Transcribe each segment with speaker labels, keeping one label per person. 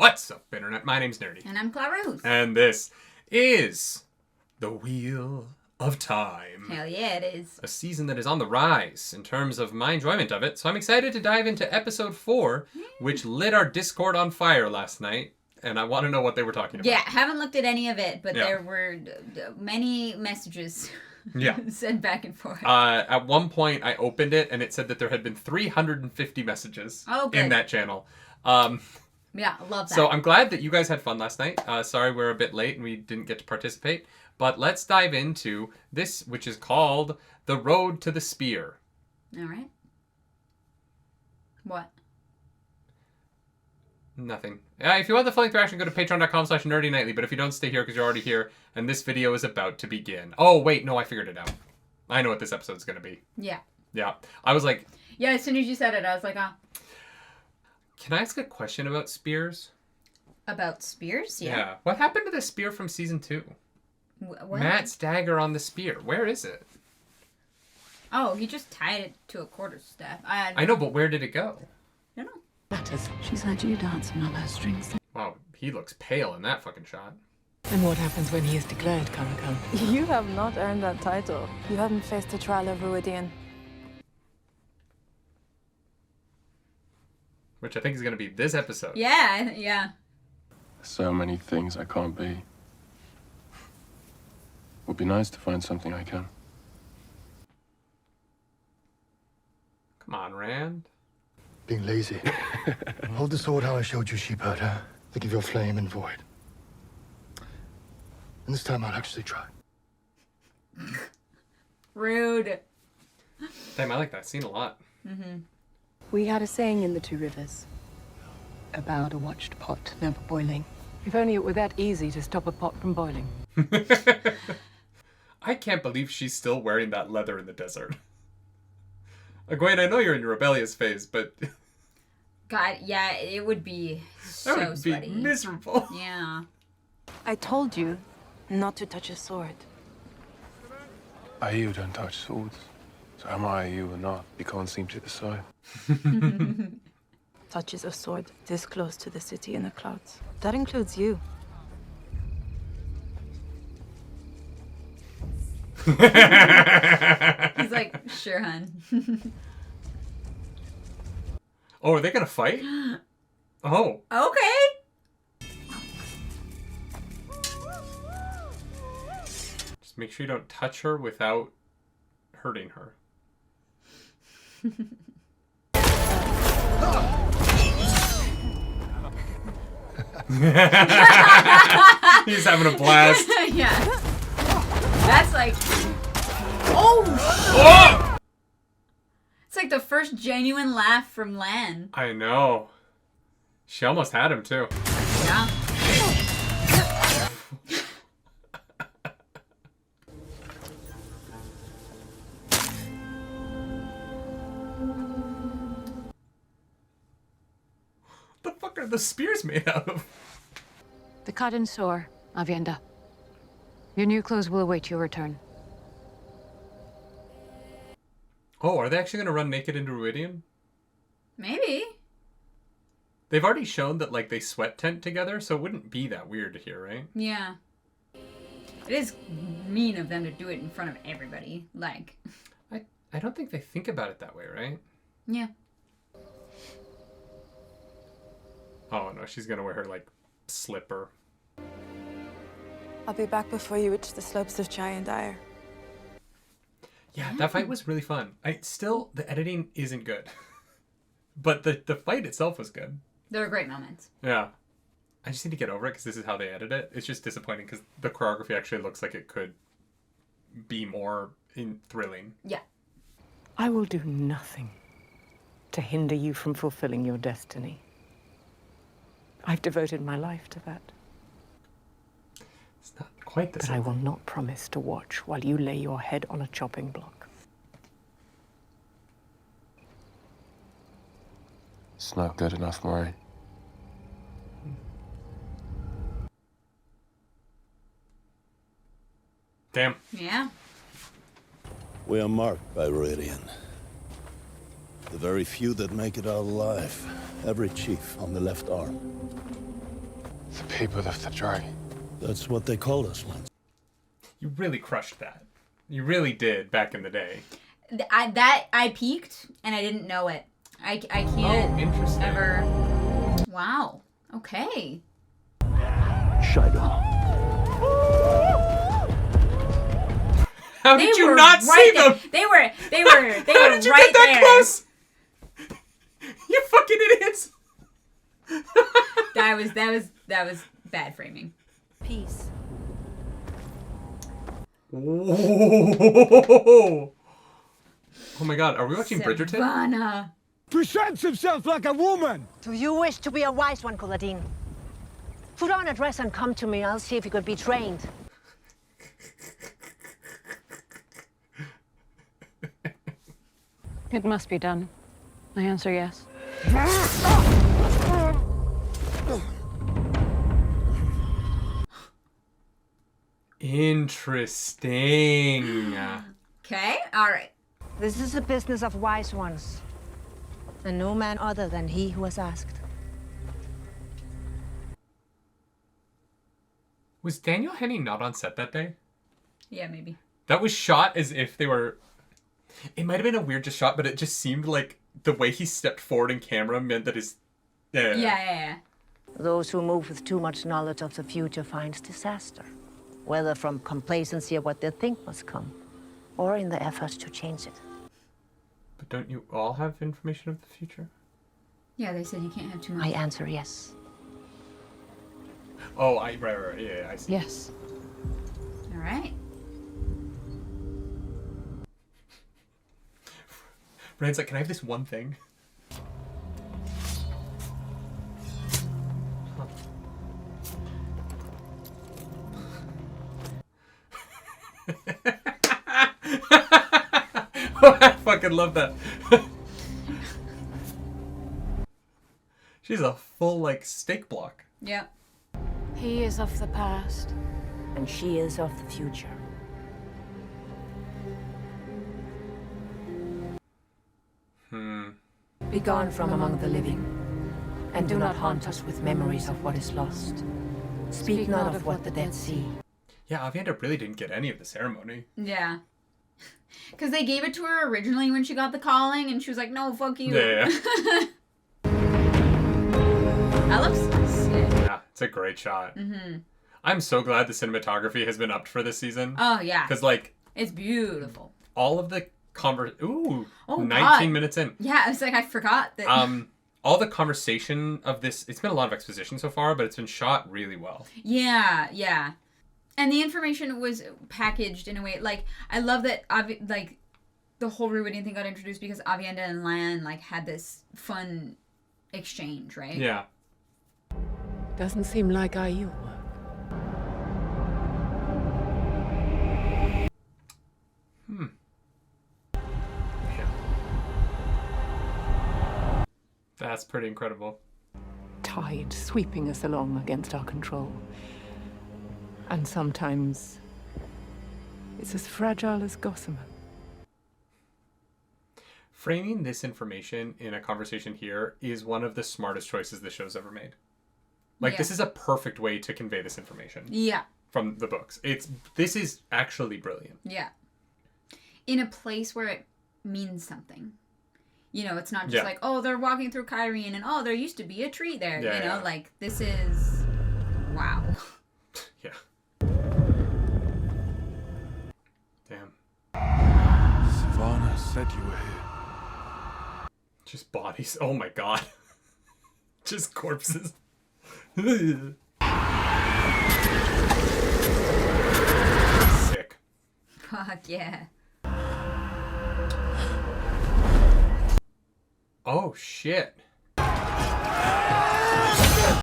Speaker 1: What's up, Internet? My name's Nerdy.
Speaker 2: And I'm Clarus.
Speaker 1: And this is the Wheel of Time.
Speaker 2: Hell yeah, it is.
Speaker 1: A season that is on the rise in terms of my enjoyment of it. So I'm excited to dive into episode 4, which lit our Discord on fire last night. And I want to know what they were talking about.
Speaker 2: Yeah, haven't looked at any of it, but there were many messages sent back and forth.
Speaker 1: At one point, I opened it, and it said that there had been 350 messages in that channel.
Speaker 2: Yeah, I love that.
Speaker 1: So I'm glad that you guys had fun last night. Sorry we're a bit late and we didn't get to participate. But let's dive into this, which is called The Road to the Spear.
Speaker 2: All right. What?
Speaker 1: Nothing. If you want the full length reaction, go to patreon.com/nerdynightly. But if you don't, stay here because you're already here. And this video is about to begin. Oh, wait. No, I figured it out. I know what this episode's going to be.
Speaker 2: Yeah.
Speaker 1: Yeah. I was like...
Speaker 2: Yeah, as soon as you said it, I was like, oh.
Speaker 1: Can I ask a question about spears?
Speaker 2: About spears?
Speaker 1: Yeah. What happened to the spear from season 2?
Speaker 2: What?
Speaker 1: Matt's dagger on the spear. Where is it?
Speaker 2: Oh, he just tied it to a quarterstaff.
Speaker 1: I know, but where did it go?
Speaker 2: I don't know.
Speaker 3: She's had you dancing on her strings.
Speaker 1: Wow, he looks pale in that fucking shot.
Speaker 3: And what happens when he is declared Karakan?
Speaker 4: You have not earned that title. You haven't faced the trial of Rhuidean.
Speaker 1: Which I think is going to be this episode.
Speaker 2: Yeah, yeah.
Speaker 5: So many things I can't be. Would be nice to find something I can.
Speaker 1: Come on, Rand.
Speaker 6: Being lazy. Hold the sword how I showed you, sheepherder. Think of your flame and void. And this time I'll actually try.
Speaker 2: Rude.
Speaker 1: Damn, I like that scene a lot.
Speaker 2: Mm-hmm.
Speaker 3: We had a saying in the Two Rivers about a watched pot never boiling. If only it were that easy to stop a pot from boiling.
Speaker 1: I can't believe she's still wearing that leather in the desert. Egwene, I know you're in your rebellious phase, but...
Speaker 2: God, yeah, it would be so
Speaker 1: that would
Speaker 2: sweaty.
Speaker 1: be miserable.
Speaker 2: Yeah.
Speaker 4: I told you not to touch a sword.
Speaker 5: Aiel don't touch swords. So am I Aiel or not? You can't seem to decide.
Speaker 4: Touches a sword this close to the city in the clouds. That includes you.
Speaker 2: He's like, sure, hun.
Speaker 1: Oh, are they gonna fight? Oh.
Speaker 2: Okay.
Speaker 1: Just make sure you don't touch her without hurting her. He's having a blast.
Speaker 2: Yeah. That's like... Oh!
Speaker 1: Oh!
Speaker 2: It's like the first genuine laugh from Lan.
Speaker 1: I know. She almost had him, too.
Speaker 2: Yeah.
Speaker 1: What the fuck are the spears made out of?
Speaker 7: The cut and sore, Avienda. Your new clothes will await your return.
Speaker 1: Oh, are they actually going to run naked into Rhuidean?
Speaker 2: Maybe.
Speaker 1: They've already shown that, like, they sweat tent together, so it wouldn't be that weird to hear, right?
Speaker 2: Yeah. It is mean of them to do it in front of everybody. Like...
Speaker 1: I don't think they think about it that way, right?
Speaker 2: Yeah.
Speaker 1: Oh, no, she's going to wear her, like, slipper.
Speaker 4: I'll be back before you reach the slopes of Giant Ire.
Speaker 1: Yeah, that fight was really fun. Still, the editing isn't good. But the fight itself was good.
Speaker 2: There were great moments.
Speaker 1: Yeah. I just need to get over it because this is how they edit it. It's just disappointing because the choreography actually looks like it could be more thrilling.
Speaker 2: Yeah.
Speaker 3: I will do nothing to hinder you from fulfilling your destiny. I've devoted my life to that.
Speaker 1: It's not quite the
Speaker 3: But
Speaker 1: same.
Speaker 3: I will not promise to watch while you lay your head on a chopping block.
Speaker 5: It's not good enough, Murray.
Speaker 1: Damn.
Speaker 2: Yeah.
Speaker 8: We are marked by Rhuidean. The very few that make it out alive. Every chief on the left arm.
Speaker 5: The people of the dragon.
Speaker 8: That's what they called us once.
Speaker 1: You really crushed that. You really did back in the day.
Speaker 2: I peaked and I didn't know it. I can't
Speaker 1: interesting.
Speaker 2: ever. Wow. Okay.
Speaker 8: Shut up.
Speaker 1: How did you not see them?
Speaker 2: They were
Speaker 1: How did you
Speaker 2: right
Speaker 1: get that
Speaker 2: there.
Speaker 1: close? You fucking idiots.
Speaker 2: That was bad framing.
Speaker 4: Peace.
Speaker 1: Whoa. Oh my god, are we watching Bridgerton?
Speaker 2: Savannah.
Speaker 9: Presents himself like a woman!
Speaker 10: Do you wish to be a wise one, Coladine? Put on a dress and come to me. I'll see if you could be trained.
Speaker 7: It must be done. I answer yes.
Speaker 1: Interesting.
Speaker 2: Okay, alright.
Speaker 10: This is the business of wise ones, and no man other than he who has asked.
Speaker 1: Was Daniel Henney not on set that day?
Speaker 2: Yeah, maybe.
Speaker 1: That was shot as if they were... It might have been a weird just shot, but it just seemed like the way he stepped forward in camera meant that his...
Speaker 2: Yeah.
Speaker 10: Those who move with too much knowledge of the future finds disaster, whether from complacency of what they think must come, or in the efforts to change it.
Speaker 1: But don't you all have information of the future?
Speaker 2: Yeah, they said you can't have too much.
Speaker 10: I answer yes.
Speaker 1: Oh, right, yeah, I see.
Speaker 7: Yes.
Speaker 2: Alright.
Speaker 1: Rand's like, can I have this one thing? I fucking love that. She's a full, like, steak block.
Speaker 2: Yep.
Speaker 4: He is of the past.
Speaker 10: And she is of the future. Be gone from among the living, and do not haunt us with memories of what is lost. Speak not of what the dead see.
Speaker 1: Yeah, Avienda really didn't get any of the ceremony.
Speaker 2: Yeah. Because they gave it to her originally when she got the calling, and she was like, no, fuck you.
Speaker 1: Yeah.
Speaker 2: That looks sick.
Speaker 1: Yeah, it's a great shot. Mm-hmm. I'm so glad the cinematography has been upped for this season.
Speaker 2: Oh, yeah.
Speaker 1: Because, like...
Speaker 2: It's beautiful.
Speaker 1: All of the 19
Speaker 2: God.
Speaker 1: minutes in.
Speaker 2: Yeah, I was like, I forgot that.
Speaker 1: All the conversation of this... It's been a lot of exposition so far, but it's been shot really well.
Speaker 2: Yeah. And the information was packaged in a way... Like, I love that, like, the whole Rhuidean thing got introduced because Avienda and Lan, like, had this fun exchange, right?
Speaker 1: Yeah.
Speaker 3: Doesn't seem like Aiel work.
Speaker 1: That's pretty incredible.
Speaker 3: Tide sweeping us along against our control. And sometimes it's as fragile as gossamer.
Speaker 1: Framing this information in a conversation here is one of the smartest choices the show's ever made. Like, this is a perfect way to convey this information.
Speaker 2: Yeah.
Speaker 1: From the books. This is actually brilliant.
Speaker 2: Yeah. In a place where it means something. You know, it's not just like, oh, they're walking through Kyrene and, oh, there used to be a tree there.
Speaker 1: Yeah,
Speaker 2: you know, like, this is... Wow.
Speaker 1: Yeah. Damn.
Speaker 5: Savannah said you were here.
Speaker 1: Just bodies. Oh my god. Just corpses. Sick.
Speaker 2: Fuck yeah.
Speaker 1: Oh shit.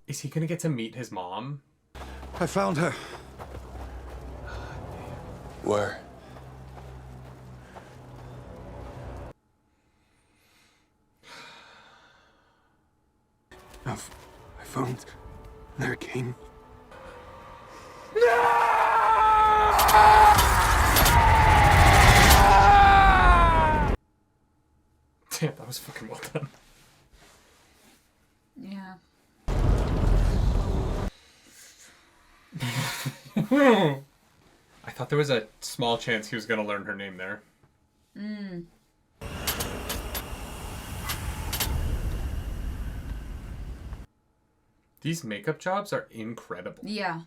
Speaker 1: Is he gonna get to meet his mom?
Speaker 9: I found her.
Speaker 5: Where? I found their king.
Speaker 1: Damn, that was fucking well done.
Speaker 2: Yeah.
Speaker 1: I thought there was a small chance he was going to learn her name there. These makeup jobs are incredible.
Speaker 2: Yeah.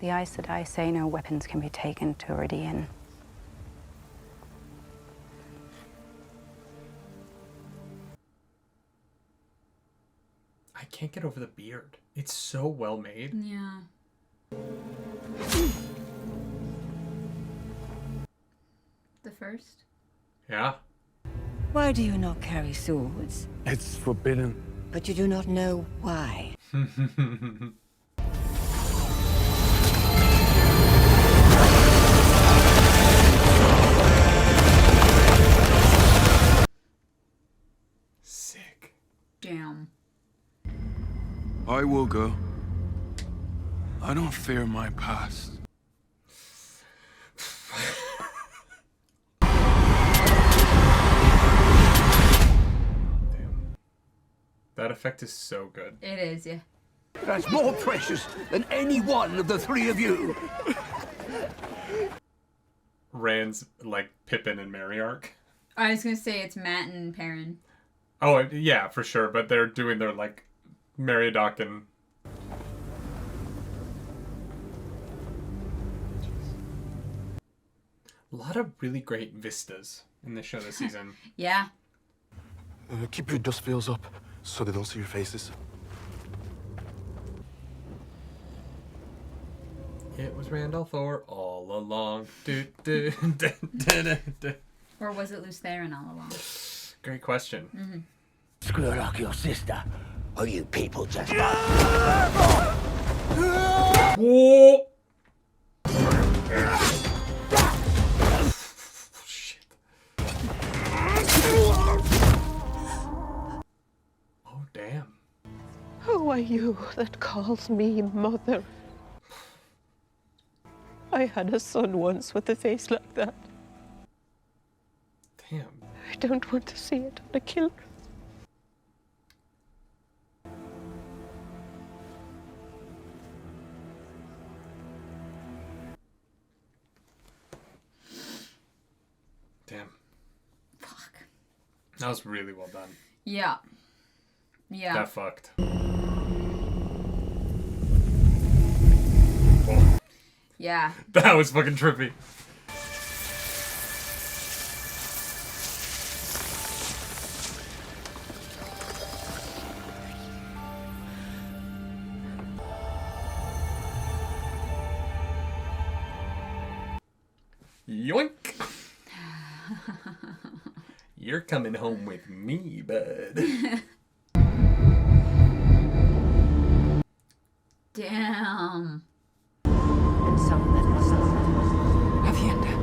Speaker 11: The Aes Sedai say no weapons can be taken to Rhuidean.
Speaker 1: I can't get over the beard. It's so well made.
Speaker 2: Yeah. The first?
Speaker 1: Yeah.
Speaker 12: Why do you not carry swords?
Speaker 9: It's forbidden.
Speaker 12: But you do not know why.
Speaker 1: Sick.
Speaker 2: Damn.
Speaker 5: I will go. I don't fear my past.
Speaker 1: Damn. That effect is so good.
Speaker 2: It is, yeah.
Speaker 9: That's more precious than any one of the three of you.
Speaker 1: Rand's like Pippin and Merry arc.
Speaker 2: I was gonna say it's Matt and Perrin.
Speaker 1: Oh, yeah, for sure. But they're doing their like Meriadoc and... A lot of really great vistas in this show this season.
Speaker 2: Yeah.
Speaker 6: Keep your dust veils up so they don't see your faces.
Speaker 1: It was Randall Thor all along. Do, do, do, do, do, do.
Speaker 2: Or was it Luce Theron all along?
Speaker 1: Great question.
Speaker 9: Screw like your sister. Or you people just...
Speaker 1: Whoa! Shit. Oh, damn.
Speaker 3: Who are you that calls me mother? I had a son once with a face like that.
Speaker 1: Damn.
Speaker 3: I don't want to see it on a killer.
Speaker 1: Damn.
Speaker 2: Fuck.
Speaker 1: That was really well done.
Speaker 2: Yeah. Yeah.
Speaker 1: That fucked. Whoa.
Speaker 2: Yeah.
Speaker 1: That was fucking trippy. Yoink! You're coming home with me, bud.
Speaker 2: Damn.
Speaker 10: And some that
Speaker 3: Avienda.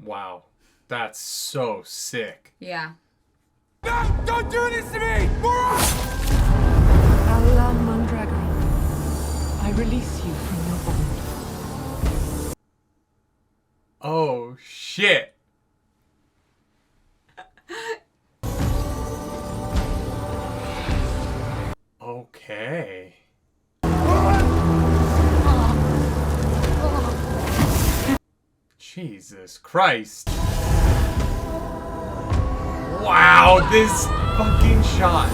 Speaker 1: Wow. That's so sick.
Speaker 2: Yeah.
Speaker 9: No! Don't do this to me!
Speaker 3: Allah Mondragon, I release you from your bond.
Speaker 1: Oh, shit. Okay. Jesus Christ. Wow, this fucking shot.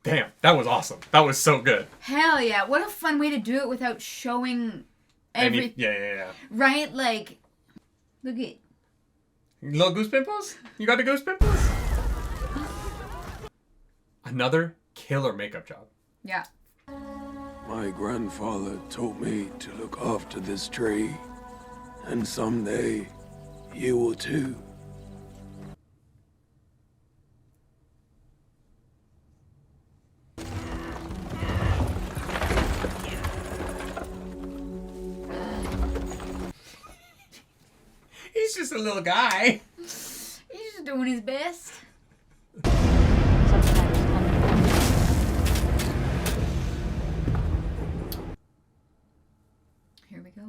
Speaker 1: Damn, that was awesome. That was so good.
Speaker 2: Hell yeah. What a fun way to do it without showing everything.
Speaker 1: Yeah.
Speaker 2: Right? Like, look at...
Speaker 1: Little goose pimples? You got the goose pimples? Another killer makeup job.
Speaker 2: Yeah.
Speaker 5: My grandfather taught me to look after this tree, and someday you will too.
Speaker 1: He's just a little guy.
Speaker 2: He's just doing his best. we go.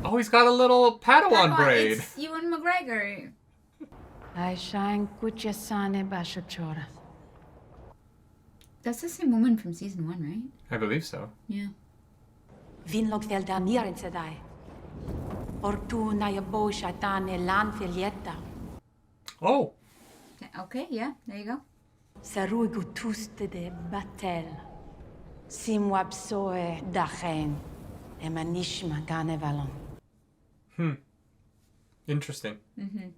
Speaker 1: Oh, he's got a little Padawan braid.
Speaker 2: It's Ewan McGregor. That's the same woman from season 1, right?
Speaker 1: I believe so.
Speaker 2: Yeah.
Speaker 13: Vinlog velda nieren sedai. Ortu na yabo shatane lan filietta.
Speaker 1: Oh.
Speaker 2: Okay, yeah, there you go.
Speaker 13: Saruigu tuste de batel. Simwab soe dachen. Emanishma ganevalon.
Speaker 1: Interesting.
Speaker 2: Mm-hmm.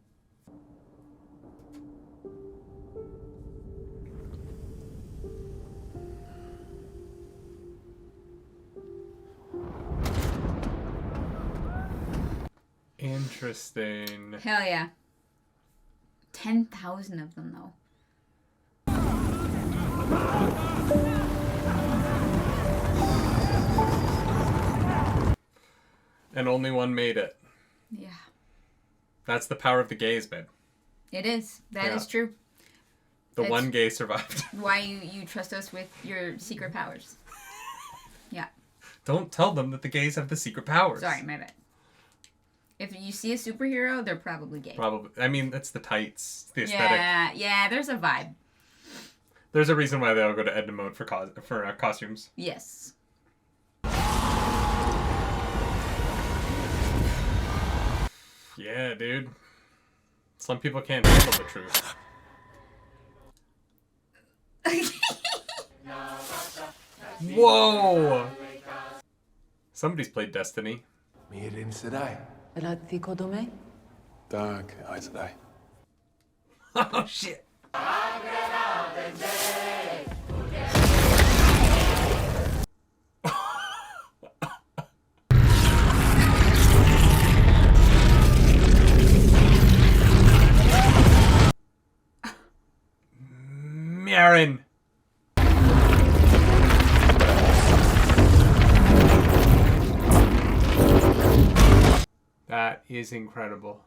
Speaker 1: Interesting.
Speaker 2: Hell yeah. 10,000 of them, though.
Speaker 1: And only one made it.
Speaker 2: Yeah.
Speaker 1: That's the power of the gays, babe.
Speaker 2: It is. That is true.
Speaker 1: The one gay survived.
Speaker 2: Why you trust us with your secret powers. Yeah.
Speaker 1: Don't tell them that the gays have the secret powers.
Speaker 2: Sorry, my bad. If you see a superhero, they're probably gay.
Speaker 1: Probably. I mean, that's the tights, the aesthetic.
Speaker 2: Yeah, there's a vibe.
Speaker 1: There's a reason why they all go to Edna mode for costumes.
Speaker 2: Yes.
Speaker 1: Yeah, dude. Some people can't handle the truth. Whoa! Somebody's played Destiny.
Speaker 5: Mirin Sedai.
Speaker 4: Rati kodome?
Speaker 5: Dark Eye Sedai.
Speaker 1: Oh, shit. Marin. That is incredible.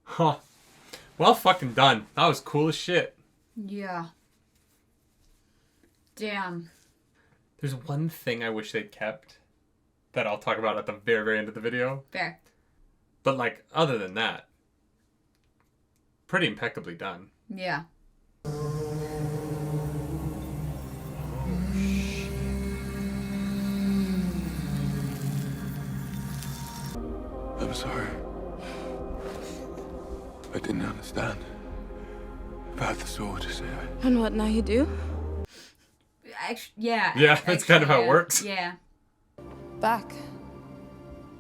Speaker 1: Huh. Well fucking done. That was cool as shit.
Speaker 2: Yeah. Damn.
Speaker 1: There's one thing I wish they'd kept that I'll talk about at the very, very end of the video.
Speaker 2: Fair.
Speaker 1: But, like, other than that, pretty impeccably done.
Speaker 2: Yeah.
Speaker 5: I'm sorry. I didn't understand. About the sword, you see.
Speaker 4: And what now you do?
Speaker 2: Actually, yeah.
Speaker 1: Yeah, that's kind of how it works.
Speaker 2: Yeah.
Speaker 4: Back.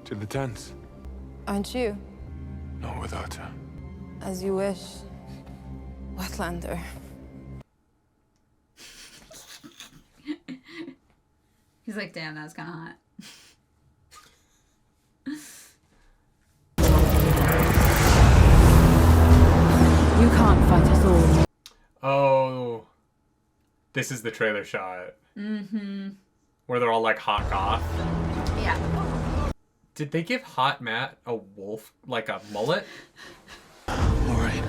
Speaker 5: To the tents.
Speaker 4: Aren't you?
Speaker 5: Not without her.
Speaker 4: As you wish. Wetlander.
Speaker 2: He's like, damn, that was kind of hot.
Speaker 7: You can't fight us all.
Speaker 1: Oh. This is the trailer shot.
Speaker 2: Mm-hmm.
Speaker 1: Where they're all, like, hot goth.
Speaker 2: Yeah.
Speaker 1: Did they give Hot Matt a wolf, like a mullet?
Speaker 5: Alright.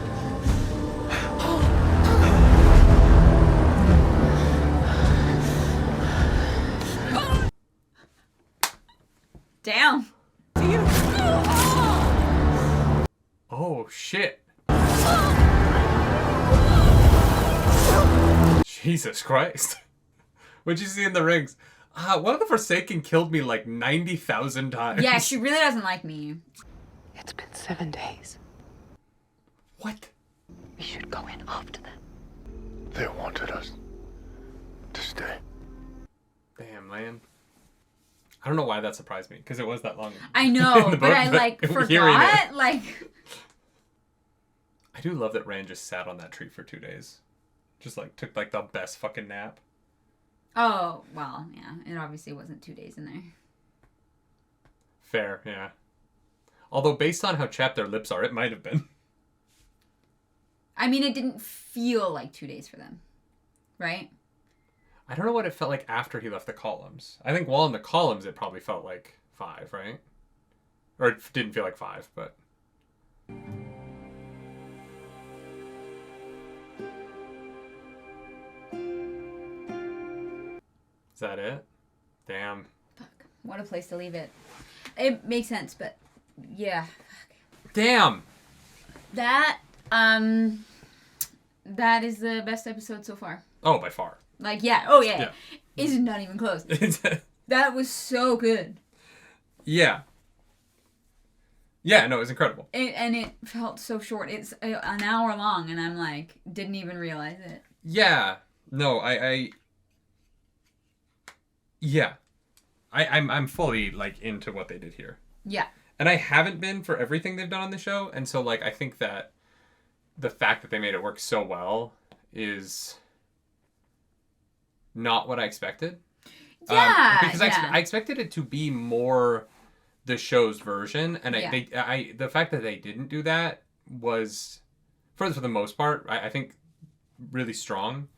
Speaker 2: Damn.
Speaker 1: Oh, shit. Jesus Christ. What'd you see in the rings? One of the Forsaken killed me like 90,000 times.
Speaker 2: Yeah, she really doesn't like me.
Speaker 3: It's been 7 days.
Speaker 1: What?
Speaker 3: We should go in after them.
Speaker 6: They wanted us to stay.
Speaker 1: Damn, man. I don't know why that surprised me, because it was that long.
Speaker 2: I know,
Speaker 1: book,
Speaker 2: but I like forgot. Like,
Speaker 1: I do love that Rand just sat on that tree for 2 days. Just like took like the best fucking nap.
Speaker 2: oh well, yeah. It obviously wasn't 2 days in there.
Speaker 1: Fair, yeah. Although based on how chapped their lips are, it might have been.
Speaker 2: I mean, it didn't feel like 2 days for them, right?
Speaker 1: I don't know what it felt like after he left the columns. I think while in the columns, it probably felt like 5, right? Or it didn't feel like 5, but... Is that it? Damn.
Speaker 2: Fuck. What a place to leave it. It makes sense, but yeah.
Speaker 1: Damn.
Speaker 2: That is the best episode so far.
Speaker 1: Oh, by far.
Speaker 2: Like, yeah. Oh, yeah. It's not even close. That was so good.
Speaker 1: Yeah. Yeah, no, it was incredible.
Speaker 2: And it felt so short. It's an hour long, and I'm like, didn't even realize it.
Speaker 1: Yeah. No, I'm fully, like, into what they did here.
Speaker 2: Yeah.
Speaker 1: And I haven't been for everything they've done on the show, and so, like, I think that the fact that they made it work so well is not what I expected.
Speaker 2: Yeah.
Speaker 1: Because I expected it to be more the show's version, and the fact that they didn't do that was, for the most part, I think, really strong.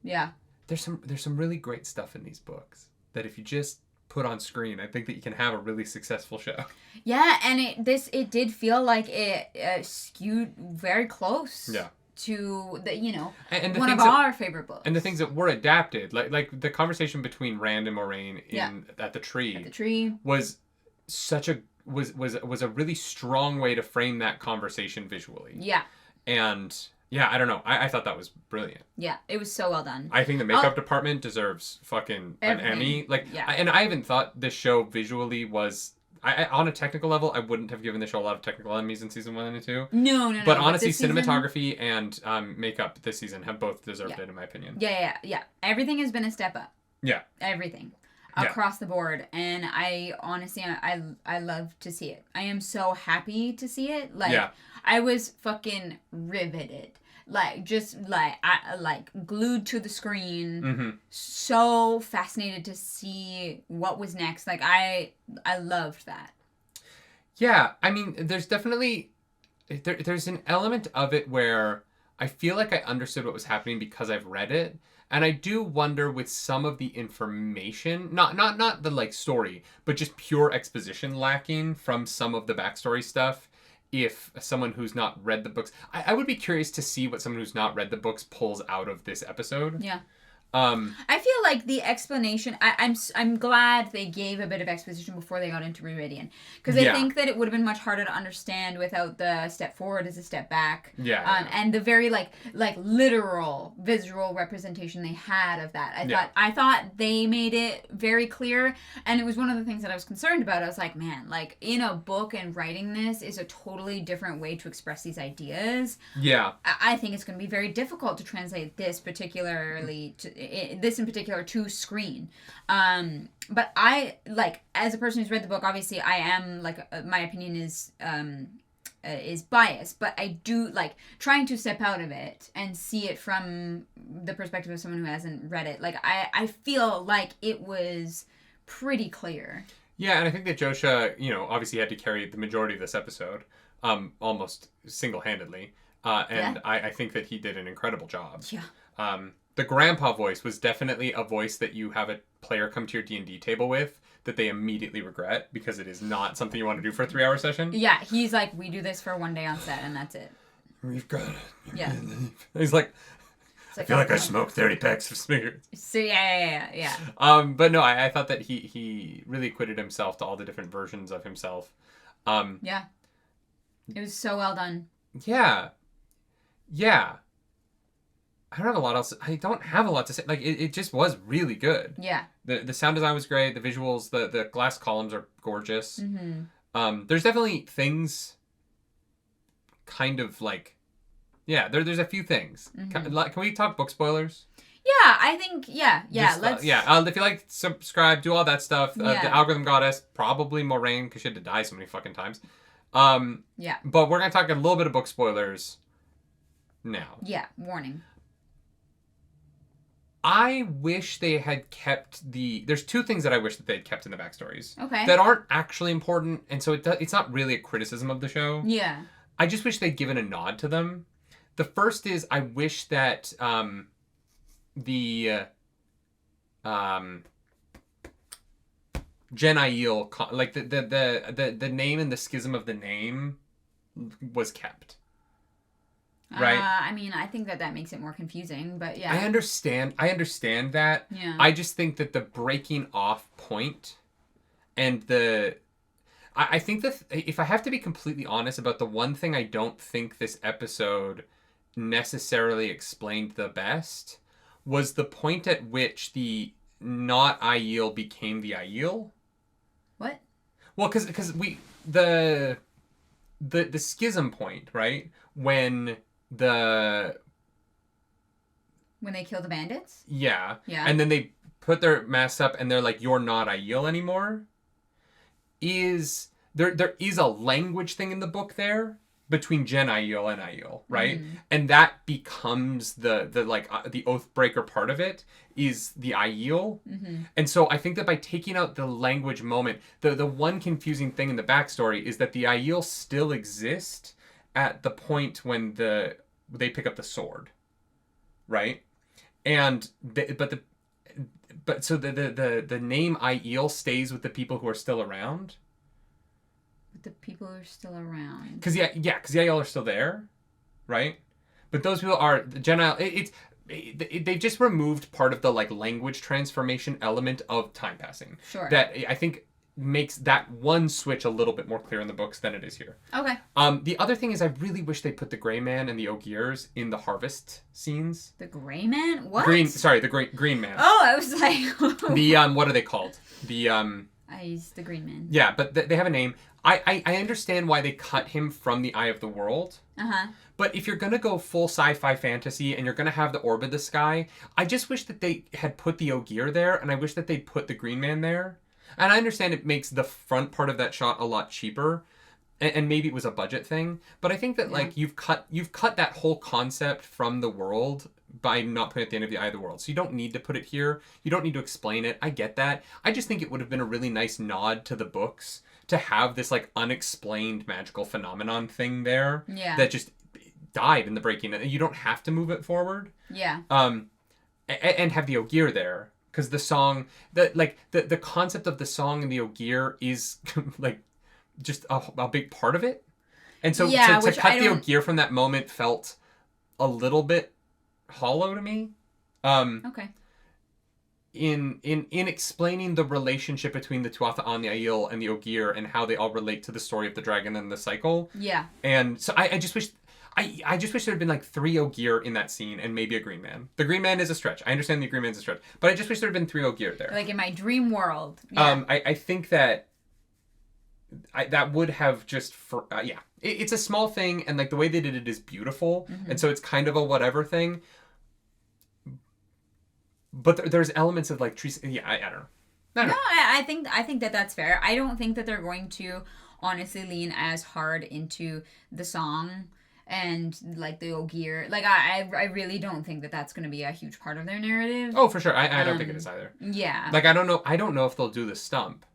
Speaker 2: Yeah.
Speaker 1: There's some really great stuff in these books that if you just put on screen, I think that you can have a really successful show.
Speaker 2: Yeah, and it did feel like it skewed very close.
Speaker 1: Yeah.
Speaker 2: To the
Speaker 1: and
Speaker 2: one of our favorite books.
Speaker 1: And the things that were adapted, like the conversation between Rand and Moraine at the tree. Was such a was a really strong way to frame that conversation visually.
Speaker 2: Yeah.
Speaker 1: And yeah, I don't know. I thought that was brilliant.
Speaker 2: Yeah, it was so well done.
Speaker 1: I think the makeup department deserves fucking an Emmy. Like, and I even thought this show visually was. On a technical level, I wouldn't have given the show a lot of technical Emmys in season 1 and 2.
Speaker 2: No.
Speaker 1: But honestly, cinematography and makeup this season have both deserved it, in my opinion.
Speaker 2: Yeah. Everything has been a step up.
Speaker 1: Yeah.
Speaker 2: Everything. Across the board. And I honestly, I love to see it. I am so happy to see it. Like, I was fucking riveted. Like, just like glued to the screen.
Speaker 1: Mm-hmm.
Speaker 2: So fascinated to see what was next. Like, I loved that.
Speaker 1: Yeah, I mean, there's definitely there's an element of it where I feel like I understood what was happening because I've read it, and I do wonder with some of the information, not the like story, but just pure exposition lacking from some of the backstory stuff. If someone who's not read the books, I would be curious to see what someone who's not read the books pulls out of this episode.
Speaker 2: Yeah. I feel like the explanation. I'm glad they gave a bit of exposition before they got into Rhuidean, because I think that it would have been much harder to understand without the step forward as a step back.
Speaker 1: Yeah.
Speaker 2: And the very like literal visual representation they had of that. I thought they made it very clear, and it was one of the things that I was concerned about. I was like, man, like in a book and writing this is a totally different way to express these ideas.
Speaker 1: Yeah.
Speaker 2: I think it's going to be very difficult to translate this particularly to screen. But I, like, as a person who's read the book, obviously I am, like, my opinion is biased, but I do, like, trying to step out of it and see it from the perspective of someone who hasn't read it. Like, I feel like it was pretty clear.
Speaker 1: Yeah, and I think that Josha, obviously had to carry the majority of this episode, almost single-handedly. I think that he did an incredible job.
Speaker 2: Yeah.
Speaker 1: The grandpa voice was definitely a voice that you have a player come to your D&D table with that they immediately regret because it is not something you want to do for a 3-hour session.
Speaker 2: Yeah, he's like, we do this for one day on set and that's it.
Speaker 1: We've got it.
Speaker 2: Yeah.
Speaker 1: He's like, I feel like I smoked 30 packs of cigarettes.
Speaker 2: So yeah.
Speaker 1: But no, I thought that he really acquitted himself to all the different versions of himself.
Speaker 2: Yeah. It was so well done.
Speaker 1: Yeah. I don't have a lot to say. Like, it just was really good.
Speaker 2: Yeah.
Speaker 1: The sound design was great. The visuals, the glass columns are gorgeous.
Speaker 2: Mm-hmm.
Speaker 1: There's definitely things kind of like... Yeah, there's a few things.
Speaker 2: Mm-hmm.
Speaker 1: Can we talk book spoilers?
Speaker 2: Yeah, I think, let's...
Speaker 1: If you like, subscribe, do all that stuff. The algorithm goddess, probably Moraine, because she had to die so many fucking times.
Speaker 2: Yeah.
Speaker 1: But we're going to talk a little bit of book spoilers now.
Speaker 2: Yeah, warning.
Speaker 1: I wish they had kept there's two things that I wish that they had kept in the backstories.
Speaker 2: Okay.
Speaker 1: That aren't actually important, and so it's not really a criticism of the show.
Speaker 2: Yeah.
Speaker 1: I just wish they'd given a nod to them. The first is I wish that the Jen Aiel, like the name and the schism of the name was kept. right?
Speaker 2: I mean, I think that makes it more confusing, but yeah.
Speaker 1: I understand that.
Speaker 2: Yeah.
Speaker 1: I just think that the breaking off point and I think that if I have to be completely honest about the one thing I don't think this episode necessarily explained the best was the point at which the not Aiel became the Aiel.
Speaker 2: What?
Speaker 1: Well, because the schism point, right? When they
Speaker 2: kill the bandits?
Speaker 1: Yeah.
Speaker 2: Yeah.
Speaker 1: And then they put their masks up and they're like, you're not Aiel anymore. There is a language thing in the book there between Gen Aiel and Aiel, right? And that becomes the Oathbreaker part of it is the Aiel. And so I think that by taking out the language moment, the one confusing thing in the backstory is that the Aiel still exist at the point when they pick up the sword, right? And the name Aiel stays with the people who are still around.
Speaker 2: The people are still around.
Speaker 1: Because the Aiel are still there, right? But those people are the Gen Aiel. They've just removed part of the language transformation element of time passing.
Speaker 2: Sure.
Speaker 1: That I think makes that one switch a little bit more clear in the books than it is here.
Speaker 2: Okay.
Speaker 1: The other thing is I really wish they put the Grey Man and the Ogiers in the harvest scenes.
Speaker 2: The Grey Man? What?
Speaker 1: The Green Man.
Speaker 2: Oh, I was like...
Speaker 1: the what are they called?
Speaker 2: He's the Green Man.
Speaker 1: Yeah, but they have a name. I understand why they cut him from the Eye of the World.
Speaker 2: Uh-huh.
Speaker 1: But if you're going to go full sci-fi fantasy and you're going to have the Orb of the Sky, I just wish that they had put the Ogier there, and I wish that they'd put the Green Man there. And I understand it makes the front part of that shot a lot cheaper, and maybe it was a budget thing. But I think that you've cut that whole concept from the world by not putting it at the end of the Eye of the World. So you don't need to put it here. You don't need to explain it. I get that. I just think it would have been a really nice nod to the books to have this unexplained magical phenomenon thing there that just died in the breaking. You don't have to move it forward.
Speaker 2: Yeah.
Speaker 1: And have the Ogier there. Because the song, the concept of the song and the Ogier is just a big part of it. And so to cut the Ogier from that moment felt a little bit hollow to me.
Speaker 2: Okay.
Speaker 1: In explaining the relationship between the Tuatha An, the Aiel, and the Ogier and how they all relate to the story of the dragon and the cycle.
Speaker 2: Yeah.
Speaker 1: And so I just wish there had been 3 Ogier in that scene and maybe a Green Man. The Green Man is a stretch. I understand the Green Man's a stretch. But I just wish there had been 3 Ogier there.
Speaker 2: In my dream world. Yeah.
Speaker 1: I think that that would have just... It's a small thing, and the way they did it is beautiful. And so it's kind of a whatever thing. But there's elements of trees... Yeah, I don't know.
Speaker 2: No, I think that's fair. I don't think that they're going to honestly lean as hard into the song and the Ogier. I really don't think that that's going to be a huge part of their narrative.
Speaker 1: Oh, for sure. I don't think it is either.
Speaker 2: Yeah.
Speaker 1: I don't know if they'll do the stump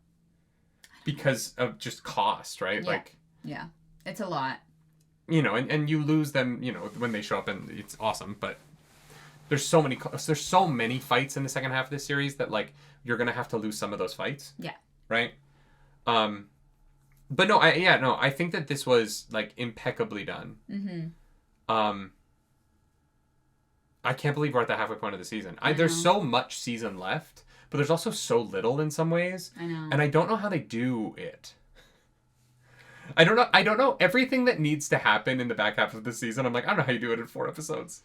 Speaker 1: because of just cost, right?
Speaker 2: Yeah. Yeah. It's a lot.
Speaker 1: And you lose them, when they show up, and it's awesome, but there's so many fights in the second half of this series that you're going to have to lose some of those fights.
Speaker 2: Yeah.
Speaker 1: Right? But no, I think that this was impeccably done. I can't believe we're at the halfway point of the season. There's so much season left, but there's also so little in some ways.
Speaker 2: I know.
Speaker 1: And I don't know how they do it. I don't know everything that needs to happen in the back half of the season. I'm I don't know how you do it in 4 episodes.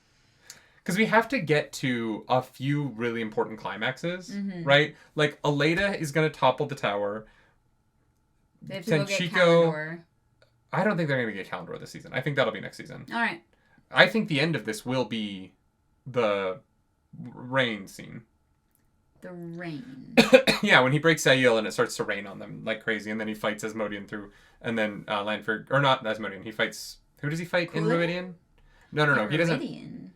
Speaker 1: Because we have to get to a few really important climaxes, right? Aleda is going to topple the tower.
Speaker 2: They have to go get Kalendor.
Speaker 1: I don't think they're going to get Kalendor this season. I think that'll be next season.
Speaker 2: All right.
Speaker 1: I think the end of this will be the rain scene.
Speaker 2: The rain.
Speaker 1: Yeah, when he breaks Aiel and it starts to rain on them like crazy, and then he fights Asmodean through, and then Lanfear, or not Asmodean, he fights... Who does he fight in Rhuidean? No, he doesn't...
Speaker 2: Rhuidean.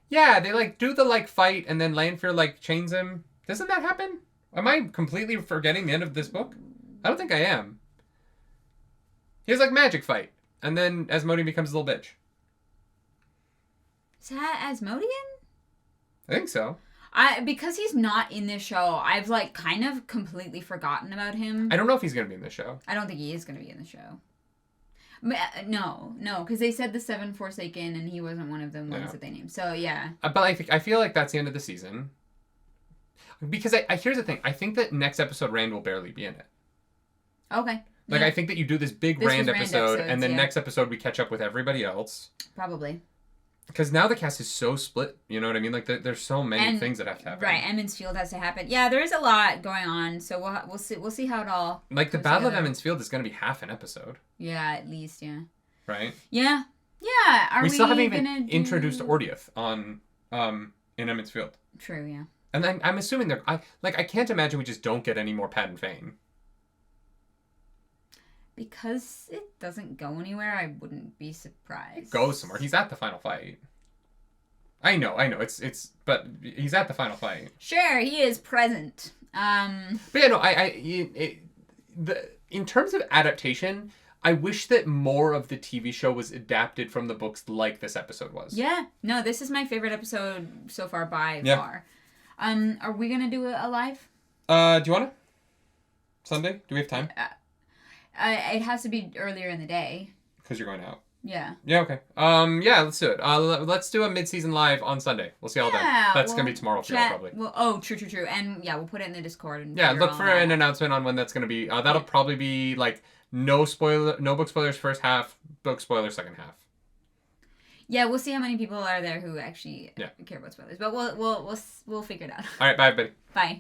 Speaker 1: Yeah, they do the fight, and then Lanfear chains him. Doesn't that happen? Am I completely forgetting the end of this book? I don't think I am. He has magic fight, and then Asmodean becomes a little bitch.
Speaker 2: Is that Asmodean?
Speaker 1: I think so.
Speaker 2: Because he's not in this show, I've kind of completely forgotten about him.
Speaker 1: I don't know if he's going to be in the show.
Speaker 2: I don't think he is going to be in the show. No, because they said the 7 Forsaken, and he wasn't one of the ones that they named. So, yeah.
Speaker 1: But I feel like that's the end of the season. Because here's the thing. I think that next episode, Rand will barely be in it.
Speaker 2: Okay.
Speaker 1: Like, I think that you do this big Rand episode, and then
Speaker 2: yeah.
Speaker 1: next episode we catch up with everybody else.
Speaker 2: Probably.
Speaker 1: Because now the cast is so split, you know what I mean? Like, there's so many things that have to happen.
Speaker 2: Right, Emond's Field has to happen. Yeah, there is a lot going on, so we'll see how it all.
Speaker 1: Like, the Battle of Emond's Field is going to be half an episode.
Speaker 2: Yeah, at least, yeah.
Speaker 1: Right?
Speaker 2: Yeah. Yeah. Are we
Speaker 1: still haven't even introduced Ordeath on in Emond's Field.
Speaker 2: True, yeah.
Speaker 1: And I'm assuming I can't imagine we just don't get any more Pat and Fane.
Speaker 2: Because it doesn't go anywhere, I wouldn't be surprised.
Speaker 1: It goes somewhere. He's at the final fight. I know. But he's at the final fight.
Speaker 2: Sure, he is present.
Speaker 1: But yeah, no, in terms of adaptation, I wish that more of the TV show was adapted from the books like this episode was.
Speaker 2: Yeah. No, this is my favorite episode so far by far. Are we gonna do a live?
Speaker 1: Do you wanna? Sunday? Do we have time?
Speaker 2: It has to be earlier in the day.
Speaker 1: Because you're going out.
Speaker 2: Yeah.
Speaker 1: Yeah, okay. Yeah, let's do it. Let's do a mid-season live on Sunday. We'll see how that. That's going to be tomorrow for you, probably.
Speaker 2: Well, true. And yeah, we'll put it in the Discord. And
Speaker 1: look for an announcement on when that's going to be. That'll probably be like no book spoilers first half, book spoilers second half.
Speaker 2: Yeah, we'll see how many people are there who actually care about spoilers. But we'll figure it out.
Speaker 1: All right, bye, everybody.
Speaker 2: Bye.